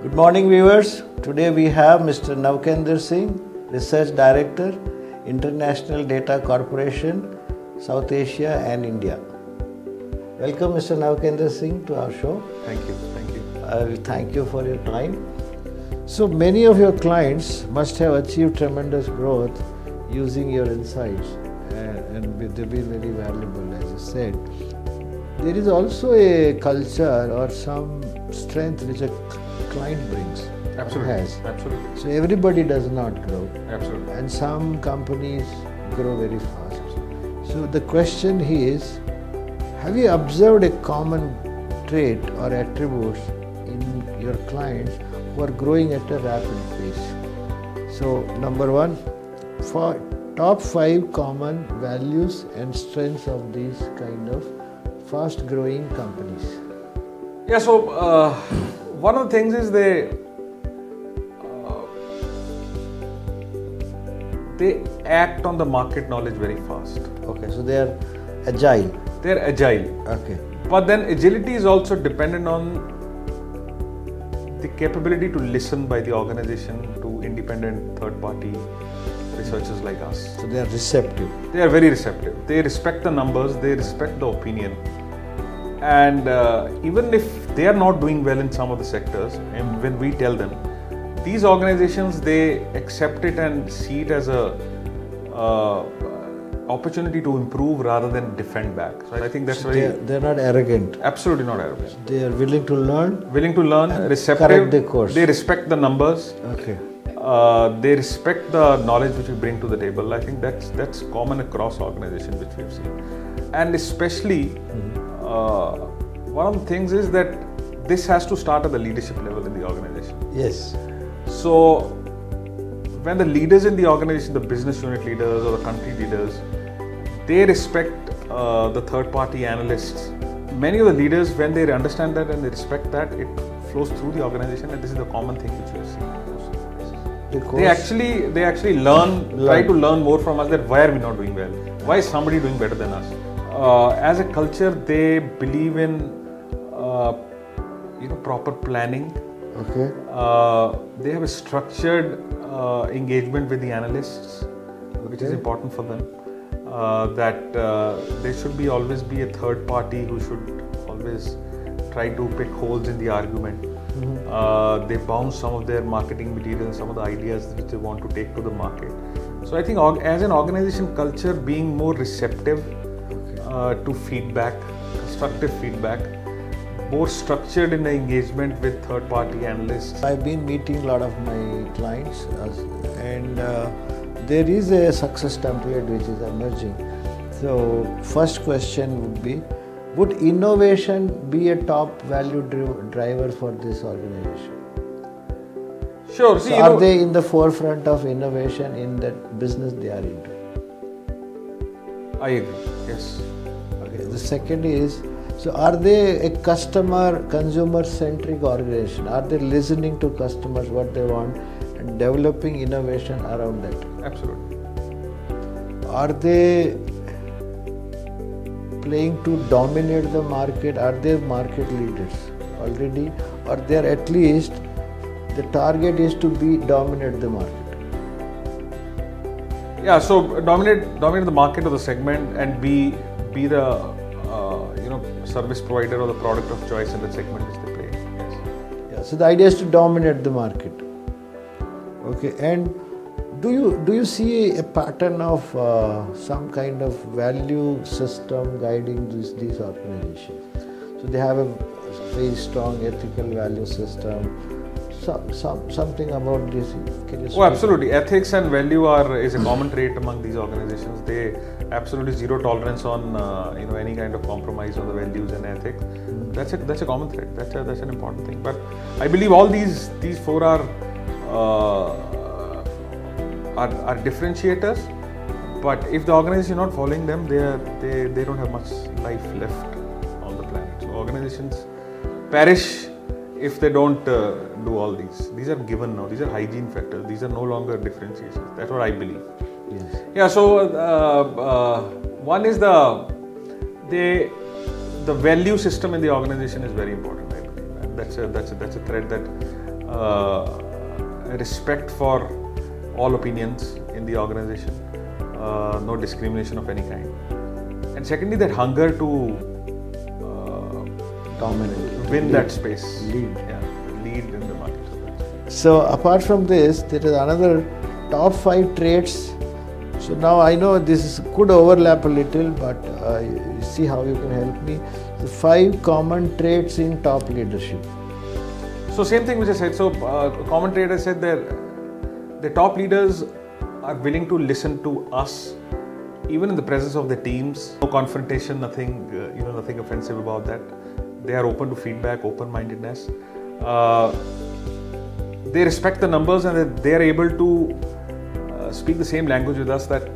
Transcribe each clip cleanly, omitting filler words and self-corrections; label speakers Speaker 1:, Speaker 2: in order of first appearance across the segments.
Speaker 1: Good morning, viewers. Today we have Mr. Navkender Singh, Research Director, International Data Corporation, South Asia and India. Welcome, Mr. Navkender Singh, to our show.
Speaker 2: Thank you.
Speaker 1: We thank you for your time. So many of your clients must have achieved tremendous growth using your insights, and they've been very valuable, as you said. There is also a culture or some strength which a client brings.
Speaker 2: Absolutely.
Speaker 1: Has.
Speaker 2: Absolutely.
Speaker 1: So everybody does not grow.
Speaker 2: Absolutely.
Speaker 1: And some companies grow very fast. So the question here is, have you observed a common trait or attributes in your clients who are growing at a rapid pace? So number one, for top 5 common values and strengths of these kind of fast growing companies.
Speaker 2: Yeah, so one of the things is they act on the market knowledge very fast.
Speaker 1: Okay, so they are agile.
Speaker 2: They're agile.
Speaker 1: Okay.
Speaker 2: But then agility is also dependent on the capability to listen by the organization to independent third-party researchers like us.
Speaker 1: So they are receptive.
Speaker 2: They are very receptive. They respect the numbers, they respect the opinion. And even if they are not doing well in some of the sectors, and when we tell them, these organizations, they accept it and see it as a opportunity to improve rather than defend back. So I think that's
Speaker 1: they're not arrogant.
Speaker 2: Absolutely not arrogant.
Speaker 1: They are willing to learn.
Speaker 2: Receptive.
Speaker 1: Correct the course.
Speaker 2: They respect the numbers.
Speaker 1: Okay.
Speaker 2: They respect the knowledge which we bring to the table. I think that's common across organizations which we've seen. And especially, one of the things is that this has to start at the leadership level in the organization.
Speaker 1: Yes.
Speaker 2: So, when the leaders in the organization, the business unit leaders or the country leaders, they respect the third-party analysts. Many of the leaders, when they understand that and they respect that, it flows through the organization, and this is the common thing which we have seen. They actually try to learn more from us. That why are we not doing well? Why is somebody doing better than us? As a culture, they believe in proper planning.
Speaker 1: Okay.
Speaker 2: They have a structured engagement with the analysts, which is important for them. That there should always be a third party who should always try to pick holes in the argument. They bounce some of their marketing materials, some of the ideas which they want to take to the market. So I think as an organization culture, being more receptive to feedback, constructive feedback, more structured in the engagement with third-party analysts.
Speaker 1: I've been meeting a lot of my clients, and there is a success template which is emerging. So first question would be, would innovation be a top value driver for this organization?
Speaker 2: Sure.
Speaker 1: So are they in the forefront of innovation in that business they are into?
Speaker 2: I agree. Yes.
Speaker 1: Okay. The second is, so are they a consumer-centric organization? Are they listening to customers, what they want, and developing innovation around that?
Speaker 2: Absolutely.
Speaker 1: Are they playing to dominate the market? Are they market leaders already? Or they're at least, the target is to dominate the market?
Speaker 2: Yeah, so dominate the market or the segment and be the service provider or the product of choice in the segment which they play. Yes.
Speaker 1: Yeah. So the idea is to dominate the market. Okay. And do you see a pattern of some kind of value system guiding these organizations? So they have a very strong ethical value system. Something about this? Can you speak?
Speaker 2: Oh, absolutely. Ethics and value is a common trait among these organizations. They absolutely zero tolerance on any kind of compromise on the values and ethics. That's a common trait. That's an important thing. But I believe all these 4 are differentiators. But if the organization is not following them, they don't have much life left on the planet. So organizations perish if they don't do all these. These are given now. These are hygiene factors. These are no longer differentiations. That's what I believe.
Speaker 1: Yes.
Speaker 2: Yeah. So one is the value system in the organization is very important, I believe, and that's a thread that respect for all opinions in the organization, no discrimination of any kind, and secondly that hunger to
Speaker 1: Dominant.
Speaker 2: win that space,
Speaker 1: Lead.
Speaker 2: lead in the market.
Speaker 1: So apart from this, there is another top 5 traits. So now I know this could overlap a little, but see how you can help me. The 5 common traits in top leadership.
Speaker 2: So same thing which I said. So common trait I said the top leaders are willing to listen to us, even in the presence of the teams. No confrontation, nothing nothing offensive about that. They are open to feedback, open-mindedness. They respect the numbers and they are able to speak the same language with us, that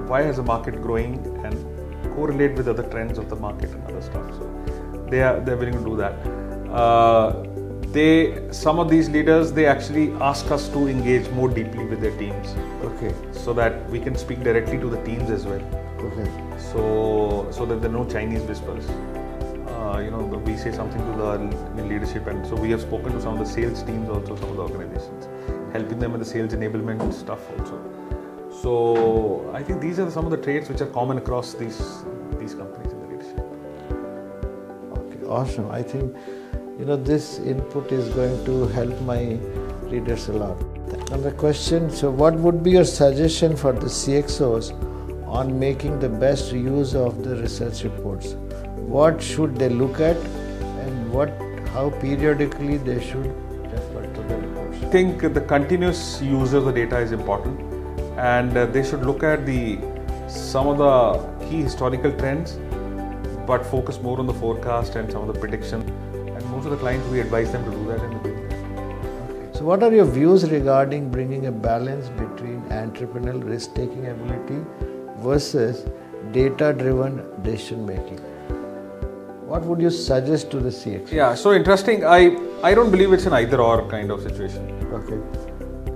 Speaker 2: why is the market growing, and correlate with other trends of the market and other stuff. So they're willing to do that. Some of these leaders, they actually ask us to engage more deeply with their teams.
Speaker 1: Okay.
Speaker 2: So that we can speak directly to the teams as well.
Speaker 1: Okay.
Speaker 2: So that there are no Chinese whispers. We say something to the leadership, and so we have spoken to some of the sales teams also, some of the organizations, helping them with the sales enablement stuff also. So I think these are some of the traits which are common across these companies in the leadership.
Speaker 1: Okay, awesome. I think this input is going to help my readers a lot. Another question, so what would be your suggestion for the CXOs on making the best use of the research reports? What should they look at, and how periodically they should refer to the reports?
Speaker 2: I think the continuous use of the data is important, and they should look at some of the key historical trends, but focus more on the forecast and some of the prediction. And most of the clients, we advise them to do that, and they do that.
Speaker 1: So what are your views regarding bringing a balance between entrepreneurial risk-taking ability versus data-driven decision making? What would you suggest to the CXO?
Speaker 2: Yeah, so interesting. I don't believe it's an either-or kind of situation.
Speaker 1: Okay.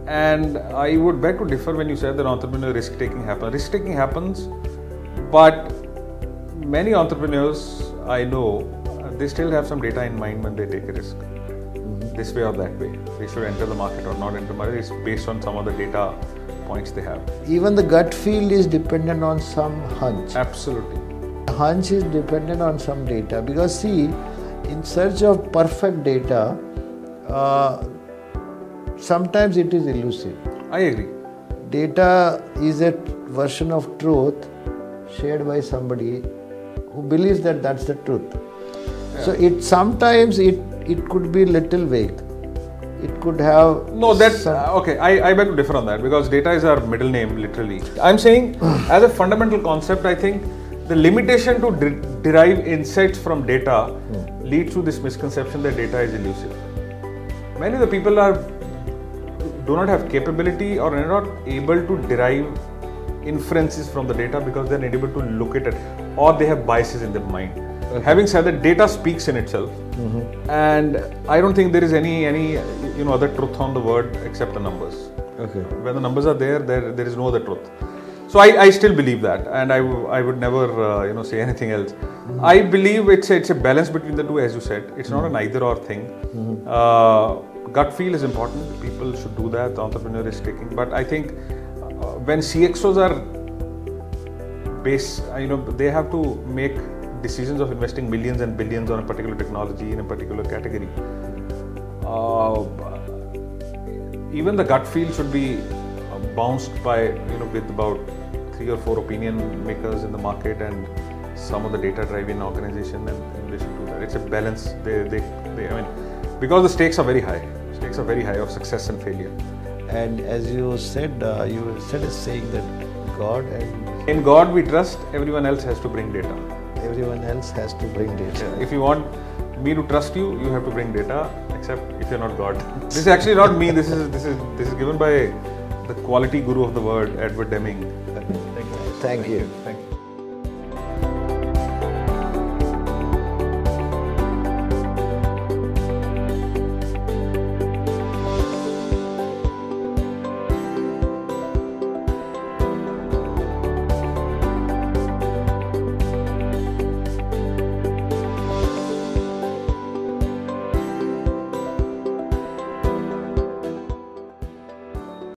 Speaker 2: And I would beg to differ when you said that entrepreneurial risk-taking happens. Risk-taking happens, but many entrepreneurs I know, they still have some data in mind when they take a risk. This way or that way. They should enter the market or not enter the market. It's based on some of the data points they have.
Speaker 1: Even the gut feel is dependent on some hunch.
Speaker 2: Absolutely.
Speaker 1: Hunch is dependent on some data, because see, in search of perfect data, sometimes it is elusive.
Speaker 2: I agree.
Speaker 1: Data is a version of truth shared by somebody who believes that that's the truth. Yeah. So sometimes it could be little vague. It could have
Speaker 2: okay. I beg to differ on that, because data is our middle name, literally. I'm saying as a fundamental concept, I think the limitation to derive insights from data leads to this misconception that data is elusive. Many of the people do not have capability or are not able to derive inferences from the data because they are not able to look at it, or they have biases in their mind. Okay. Having said that, data speaks in itself, and I don't think there is any other truth on the word except the numbers.
Speaker 1: Okay.
Speaker 2: When the numbers are there is no other truth. So I still believe that, and I would never say anything else. I believe it's a balance between the two, as you said. It's not an either-or thing. Gut feel is important. People should do that. The entrepreneur is taking. But I think when CXOs are they have to make decisions of investing millions and billions on a particular technology in a particular category. Even the gut feel should be bounced by with about 3 or 4 opinion makers in the market and some of the data driven organization, and they should do that. It's a balance. Because the stakes are very high. Stakes are very high of success and failure.
Speaker 1: And as you said a saying that God and
Speaker 2: in God we trust. Everyone else has to bring data.
Speaker 1: Everyone else has to bring data.
Speaker 2: Yeah. If you want me to trust you, you have to bring data. Except if you're not God. This is actually not me. This is given by the quality guru of the word, Edward Deming.
Speaker 1: Thank you.
Speaker 2: Thank you.